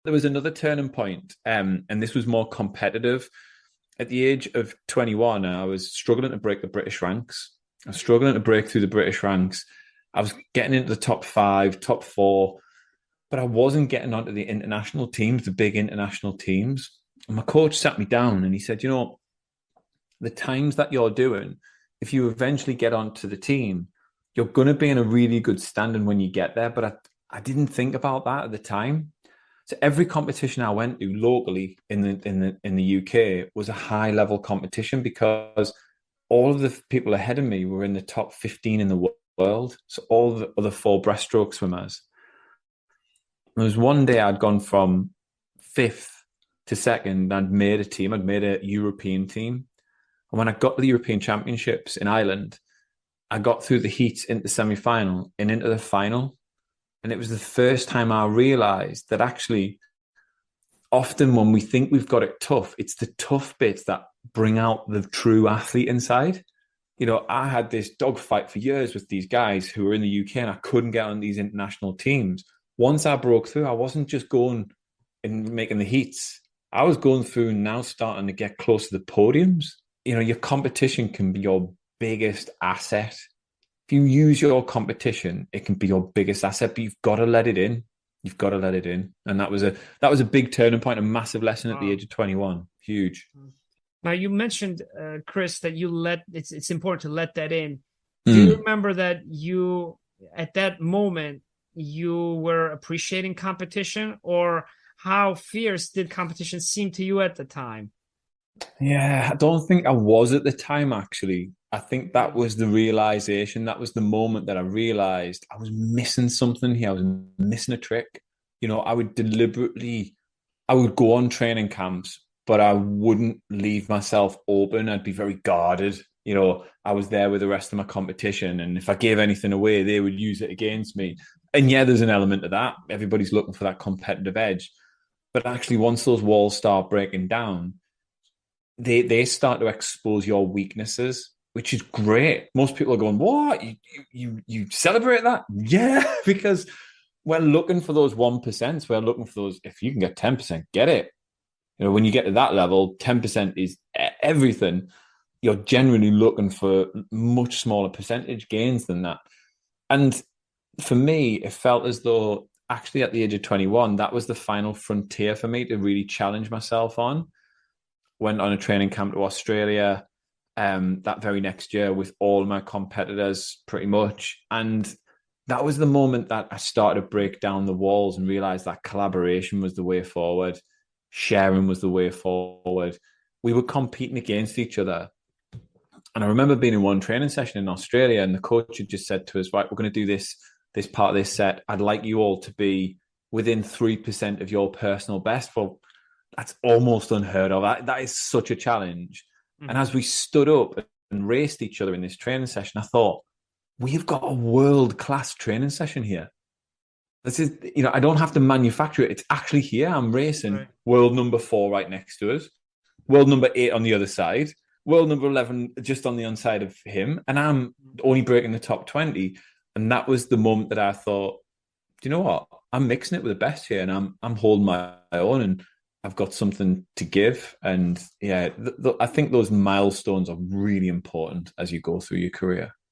there was another turning point, and this was more competitive. At the age of 21, I was struggling to break the British ranks. I was struggling to break through the British ranks. I was getting into the top five, top four, but I wasn't getting onto the international teams, the big international teams. And my coach sat me down and he said, the times that you're doing, if you eventually get onto the team, you're going to be in a really good standing when you get there. But I didn't think about that at the time. So every competition I went to locally in the UK was a high level competition because all of the people ahead of me were in the top 15 in the world. So all the other four breaststroke swimmers. There was one day I'd gone from fifth to second. I'd made a team. I'd made a European team. And when I got to the European Championships in Ireland, I got through the heats into the semi-final and into the final. And it was the first time I realized that actually, often when we think we've got it tough, it's the tough bits that bring out the true athlete inside. I had this dogfight for years with these guys who were in the UK and I couldn't get on these international teams. Once I broke through, I wasn't just going and making the heats. I was going through and now starting to get close to the podiums. Your competition can be your biggest asset. If you use your competition, it can be your biggest asset, but you've got to let it in. You've got to let it in. And that was a big turning point, a massive lesson at the age of 21. Huge. Now you mentioned, Chris, that it's important to let that in. Do you remember that you at that moment you were appreciating competition, or how fierce did competition seem to you at the time? Yeah, I don't think I was at the time, actually. I think that was the realization. That was the moment that I realized I was missing something here. I was missing a trick. I would go on training camps, but I wouldn't leave myself open. I'd be very guarded. I was there with the rest of my competition. And if I gave anything away, they would use it against me. And yeah, there's an element of that. Everybody's looking for that competitive edge. But actually, once those walls start breaking down, they start to expose your weaknesses, which is great. Most people are going, "What? You celebrate that?" Yeah, because we're looking for those 1%. We're looking for those. If you can get 10%, get it. When you get to that level, 10% is everything. You're generally looking for much smaller percentage gains than that. And for me, it felt as though actually at the age of 21, that was the final frontier for me to really challenge myself on. Went on a training camp to Australia that very next year with all my competitors pretty much. And that was the moment that I started to break down the walls and realize that collaboration was the way forward. Sharing was the way forward. We were competing against each other. And I remember being in one training session in Australia and the coach had just said to us, right, we're going to do this part of this set. I'd like you all to be within 3% of your personal best. Well, that's almost unheard of. That is such a challenge. Mm-hmm. And as we stood up and raced each other in this training session, I thought, we've got a world-class training session here. This is, I don't have to manufacture it. It's actually here. I'm racing world number 4 right next to us, world number 8 on the other side, world number 11 just on the inside of him. And I'm only breaking the top 20. And that was the moment that I thought, do you know what? I'm mixing it with the best here and I'm holding my own and I've got something to give. And yeah, I think those milestones are really important as you go through your career.